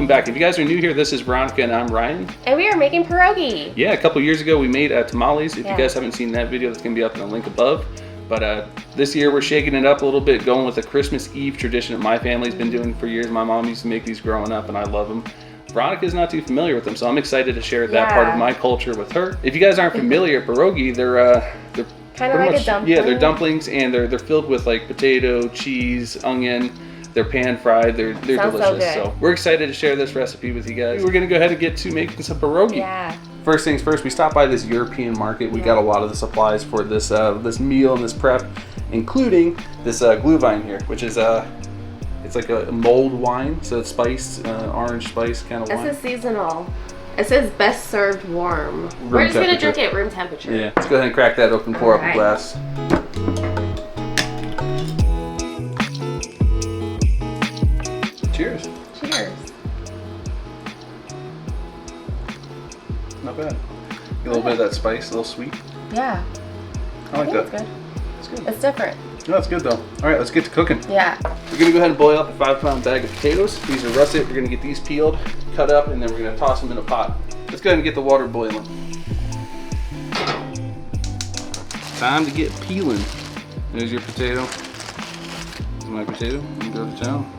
welcome back. If you guys are new here, this is Veronica and I'm Ryan. And we are making pierogi. Yeah, a couple years ago we made tamales. If you guys haven't seen that video, that's going to be up in the link above. But this year we're shaking it up a little bit, going with the Christmas Eve tradition that my family's been doing for years. My mom used to make these growing up and I love them. Veronica's not too familiar with them, so I'm excited to share that part of my culture with her. If you guys aren't familiar, pierogi, they're kind of like a dumpling. Yeah, they're dumplings and they're filled with like potato, cheese, onion. They're pan fried. They're delicious. So we're excited to share this recipe with you guys. We're gonna go ahead and get to making some pierogi. Yeah. First things first, we stopped by this European market. We got a lot of the supplies for this this meal and this prep, including this Glühwein here, which is it's like a mulled wine, so it's spiced, orange spice kind of wine. This is seasonal. It says best served warm. We're just gonna drink it room temperature. Yeah. Let's go ahead and crack that open, pour up a glass. Cheers. Cheers. Not bad. Get a little bit of that spice, a little sweet. Yeah. I like that. It's good. It's good. It's different. No, it's good though. All right, let's get to cooking. Yeah. We're gonna go ahead and boil up a 5-pound bag of potatoes. These are russet. We're gonna get these peeled, cut up, and then we're gonna toss them in a pot. Let's go ahead and get the water boiling. Time to get peeling. There's your potato. There's my potato. You can go to town.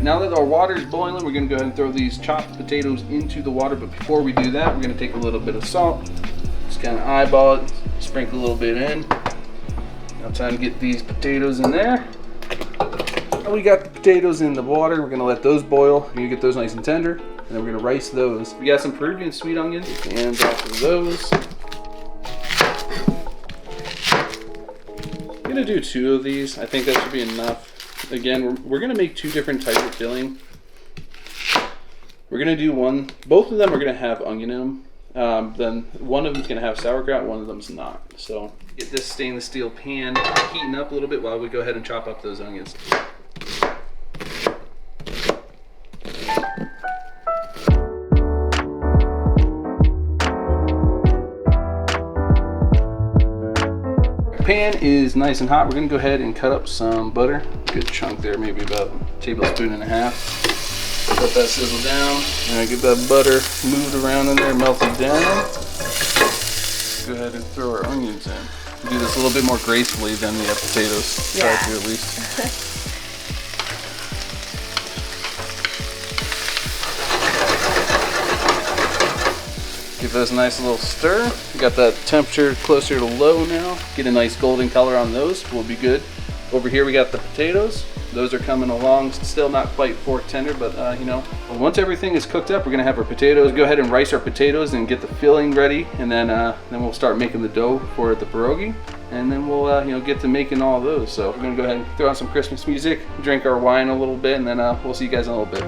Now that our water is boiling, we're gonna go ahead and throw these chopped potatoes into the water. But before we do that, we're gonna take a little bit of salt. Just kind of eyeball it, sprinkle a little bit in. Now time to get these potatoes in there. Now we got the potatoes in the water. We're gonna let those boil. We're gonna get those nice and tender, and then we're gonna rice those. We got some Peruvian sweet onions. Get the ends off of those. I'm gonna do 2 of these. I think that should be enough. Again, we're gonna make 2 different types of filling. We're gonna do one. Both of them are gonna have onion in them. Then one of them's gonna have sauerkraut, one of them's not. So get this stainless steel pan heating up a little bit while we go ahead and chop up those onions. Pan is nice and hot. We're gonna go ahead and cut up some butter. Good chunk there, maybe about a tablespoon and a half. Let that sizzle down. And get that butter moved around in there, melted down. Go ahead and throw our onions in. Do this a little bit more gracefully than the potatoes. Yeah. Try to at least. Give those a nice little stir. We got that temperature closer to low now. Get a nice golden color on those. We'll be good. Over here we got the potatoes. Those are coming along, still not quite fork tender, but you know. Once everything is cooked up, we're gonna have our potatoes. Go ahead and rice our potatoes and get the filling ready, and then we'll start making the dough for the pierogi, and then we'll you know, get to making all of those. So we're gonna go ahead and throw on some Christmas music, drink our wine a little bit, and then we'll see you guys in a little bit.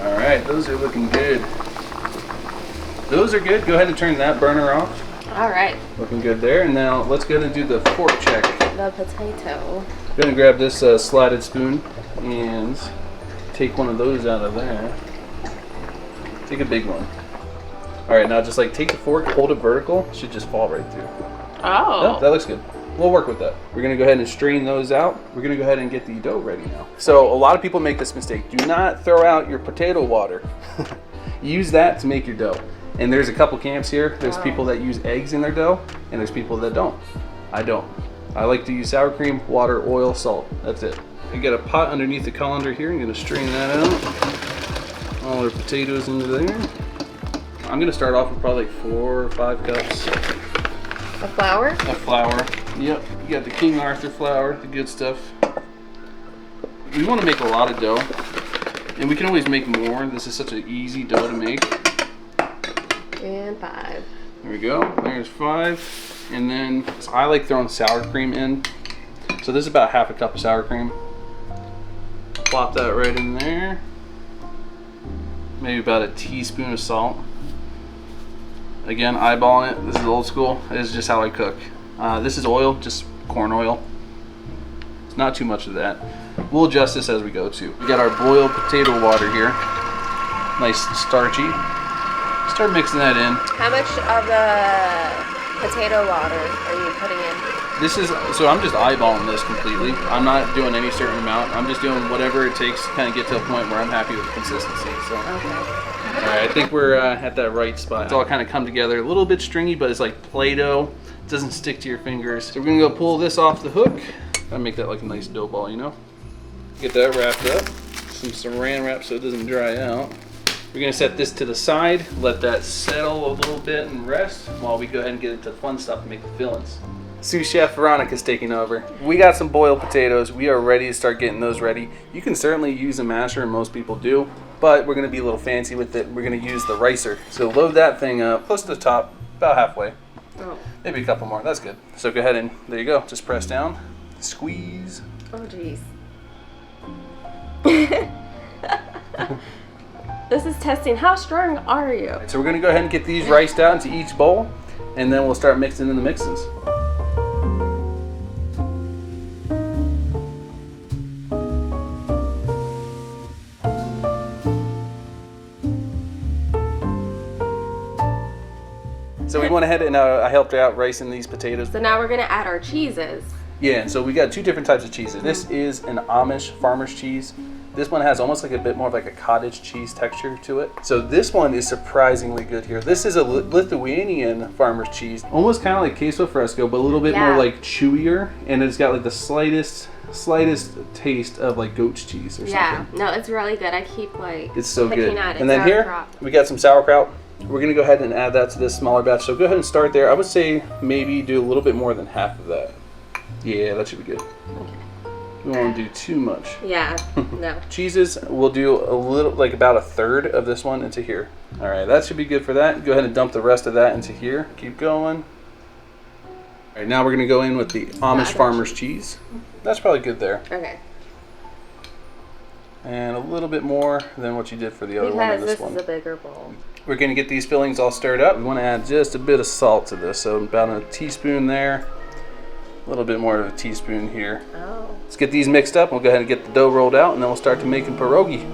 Alright, those are looking good. Those are good. Go ahead and turn that burner off. Alright. Looking good there. And now let's go ahead and do the fork check. The potato. Go ahead and grab this slotted spoon and take one of those out of there. Take a big one. Alright, now just like take the fork, hold it vertical. It should just fall right through. Oh. That looks good. We'll work with that. We're gonna go ahead and strain those out. We're gonna go ahead and get the dough ready now. So a lot of people make this mistake. Do not throw out your potato water. Use that to make your dough. And there's a couple camps here. There's people that use eggs in their dough, and there's people that don't. I don't. I like to use sour cream, water, oil, salt. That's it. I got a pot underneath the colander here. I'm gonna strain that out. All our potatoes into there. I'm gonna start off with probably 4 or 5 cups. The flour? Of flour. Yep, you got the King Arthur flour, the good stuff. We want to make a lot of dough, and we can always make more. This is such an easy dough to make. And 5. There we go. There's 5. And then I like throwing sour cream in. So this is about half a cup of sour cream. Plop that right in there. Maybe about a teaspoon of salt. Again, eyeballing it. This is old school. This is just how I cook. This is oil, just corn oil. It's not too much of that. We'll adjust this as we go too. We got our boiled potato water here. Nice and starchy. Start mixing that in. How much of the potato water are you putting in? This is, so I'm just eyeballing this completely. I'm not doing any certain amount. I'm just doing whatever it takes to kind of get to a point where I'm happy with the consistency. So. Okay. All right, I think we're at that right spot. It's all kind of come together. A little bit stringy, but it's like Play-Doh. It doesn't stick to your fingers. So we're gonna go pull this off the hook. Gotta make that like a nice dough ball, you know? Get that wrapped up. Some saran wrap so it doesn't dry out. We're gonna set this to the side, let that settle a little bit and rest while we go ahead and get into the fun stuff to make the fillings. Sous Chef Veronica's taking over. We got some boiled potatoes. We are ready to start getting those ready. You can certainly use a masher, and most people do, but we're gonna be a little fancy with it. We're gonna use the ricer. So load that thing up close to the top, about halfway. Oh. Maybe a couple more, that's good. So go ahead and, there you go, just press down, squeeze. Oh, jeez. This is testing. How strong are you? So we're gonna go ahead and get these riced out into each bowl, and then we'll start mixing in the mixes. So we went ahead and I helped her out ricing these potatoes. So now we're gonna add our cheeses. Yeah, and so we got two different types of cheeses. This is an Amish farmer's cheese. This one has almost like a bit more of like a cottage cheese texture to it. So this one is surprisingly good here. This is a Lithuanian farmer's cheese. Almost kind of like queso fresco, but a little bit more like chewier. And it's got like the slightest taste of like goat's cheese or something. Yeah, no, it's really good. I keep like it's so picking good. at it. And then here, we got some sauerkraut. We're gonna go ahead and add that to this smaller batch. So go ahead and start there. I would say maybe do a little bit more than half of that. Yeah, that should be good. Okay. We won't do too much. Yeah, no. Cheeses, we'll do a little, like about a third of this one into here. All right, that should be good for that. Go ahead and dump the rest of that into here. Keep going. All right, now we're gonna go in with the Amish farmer's cheese. That's probably good there. Okay. And a little bit more than what you did for the other one in this one. This is a bigger bowl. We're gonna get these fillings all stirred up. We wanna add just a bit of salt to this. So about a teaspoon there. A little bit more of a teaspoon here. Oh. Let's get these mixed up. We'll go ahead and get the dough rolled out, and then we'll start to making pierogi.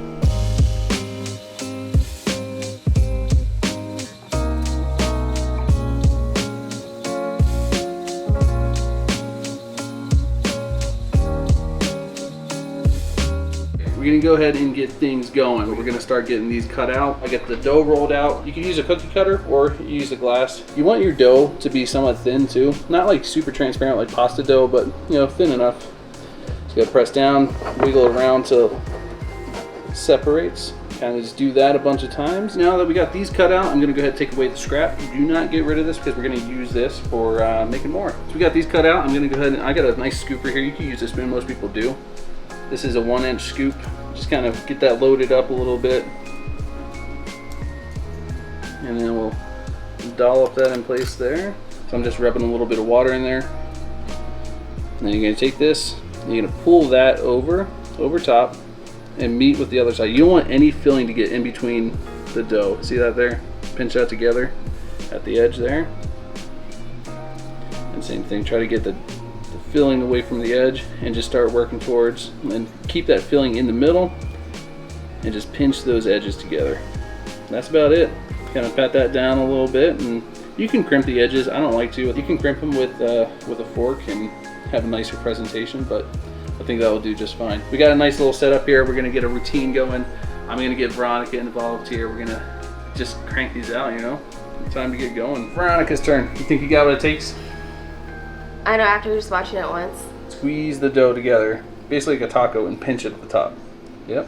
We're gonna go ahead and get things going. We're gonna start getting these cut out. I get the dough rolled out. You can use a cookie cutter or use a glass. You want your dough to be somewhat thin too. Not like super transparent like pasta dough, but you know, thin enough. Just gotta press down, wiggle it around till it separates. Kind of just do that a bunch of times. Now that we got these cut out, I'm gonna go ahead and take away the scrap. Do not get rid of this because we're gonna use this for making more. So we got these cut out. I'm gonna go ahead and I got a nice scooper here. You can use a spoon, most people do. This is a 1-inch scoop. Just kind of get that loaded up a little bit. And then we'll dollop that in place there. So I'm just rubbing a little bit of water in there. And then you're gonna take this, and you're gonna pull that over top and meet with the other side. You don't want any filling to get in between the dough. See that there? Pinch that together at the edge there. And same thing, try to get the filling away from the edge and just start working towards, and keep that filling in the middle and just pinch those edges together. That's about it. Kind of pat that down a little bit, and you can crimp the edges. I don't like to. You can crimp them with a fork and have a nicer presentation, but I think that will do just fine. We got a nice little setup here. We're gonna get a routine going. I'm gonna get Veronica involved here. We're gonna just crank these out, you know? Time to get going. Veronica's turn. You think you got what it takes? I know, after just watching it once. Squeeze the dough together, basically like a taco, and pinch it at the top. Yep.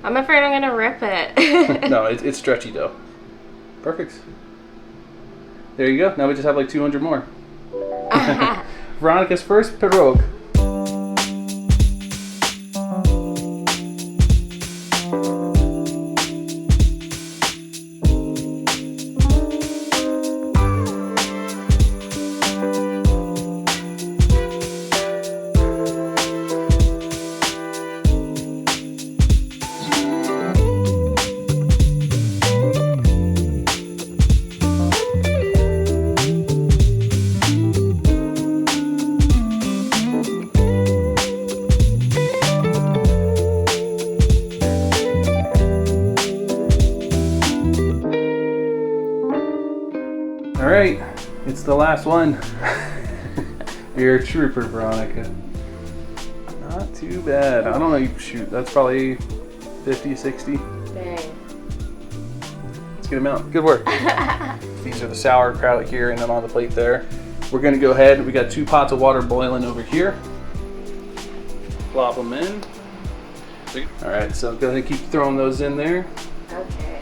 I'm afraid I'm gonna rip it. No, it's stretchy dough. Perfect. There you go. Now we just have like 200 more. Veronica's first pierogi. right, it's the last one. You're a trooper, Veronica. Not too bad. I don't know, shoot, that's probably 50, 60. Dang. Let's get them out. Good work. These are the sauerkraut here and then on the plate there. We're gonna go ahead, we got 2 pots of water boiling over here. Plop them in. All right, so go ahead and keep throwing those in there. Okay.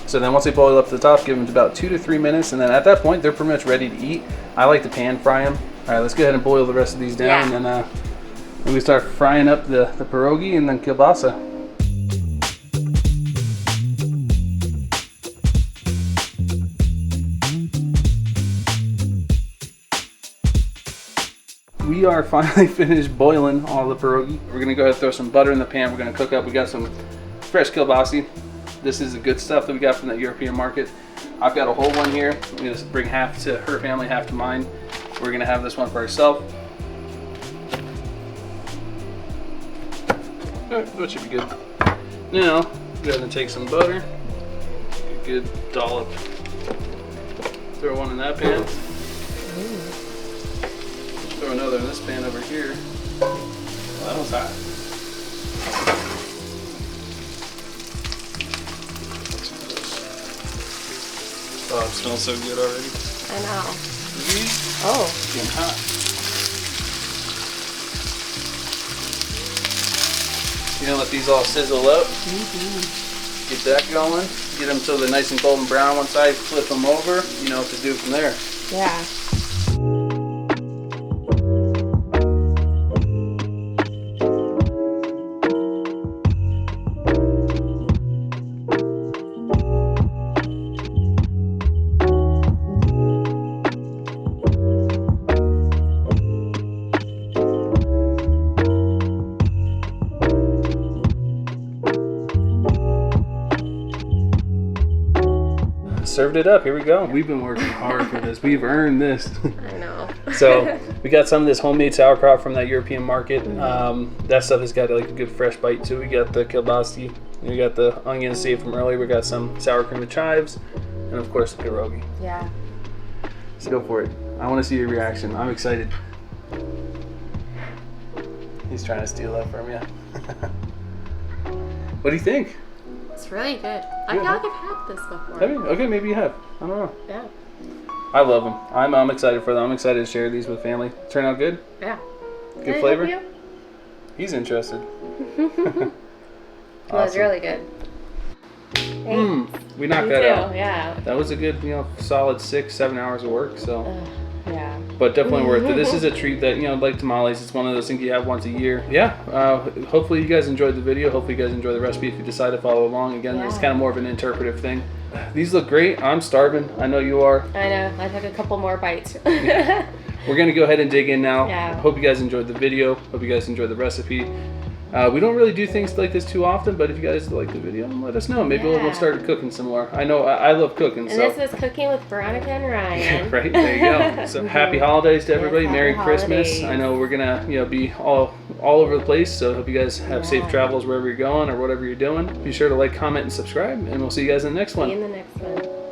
So then once they boil up to the top, give them about 2 to 3 minutes, and then at that point, they're pretty much ready to eat. I like to pan fry them. All right, let's go ahead and boil the rest of these down, and then we start frying up the pierogi and then kielbasa. We are finally finished boiling all the pierogi. We're gonna go ahead and throw some butter in the pan. We're gonna cook up. We got some fresh kielbasa. This is the good stuff that we got from that European market. I've got a whole one here. I'm gonna bring half to her family, half to mine. We're gonna have this one for ourselves. That should be good. Now, go ahead and take some butter. A good dollop. Throw one in that pan. Throw another in this pan over here. Well, that one's hot. Oh, it smells so good already. I know. Oh. It's getting hot. You're gonna let these all sizzle up. Get that going. Get them till they're nice and golden brown one side. Flip them over. You know what to do from there. Yeah. Served it up. Here we go. We've been working hard for this. We've earned this. I know. So we got some of this homemade sauerkraut from that European market. That stuff has got like a good fresh bite too. We got the kielbasa. We got the onion saved from earlier. We got some sour cream with chives, and of course the pierogi. Yeah. So go for it. I want to see your reaction. I'm excited. He's trying to steal that from you. What do you think? It's really good. I feel like I've had this before. Have you? Okay, maybe you have. I don't know. Yeah. I love them. I'm excited for them. I'm excited to share these with family. Turn out good? Yeah. Good flavor? He's interested. It was really good. We knocked that out. Yeah. That was a good, solid 6-7 hours of work. So, yeah. but definitely worth it. This is a treat that like tamales. It's one of those things you have once a year. Yeah. Hopefully you guys enjoyed the video. Hopefully you guys enjoy the recipe if you decide to follow along. Again, it's kind of more of an interpretive thing. These look great. I'm starving. I know you are. I know. I took a couple more bites. We're gonna go ahead and dig in now. Yeah. Hope you guys enjoyed the video. Hope you guys enjoyed the recipe. We don't really do things like this too often, but if you guys like the video, let us know. Maybe we'll start cooking some more. I know I love cooking. And this was Cooking with Veronica and Ryan. Right, there you go. So happy holidays to everybody. Yes, Merry happy Christmas. holidays. I know we're gonna be all over the place, so hope you guys have safe travels wherever you're going or whatever you're doing. Be sure to like, comment, and subscribe, and we'll see you guys in the next one. See you in the next one.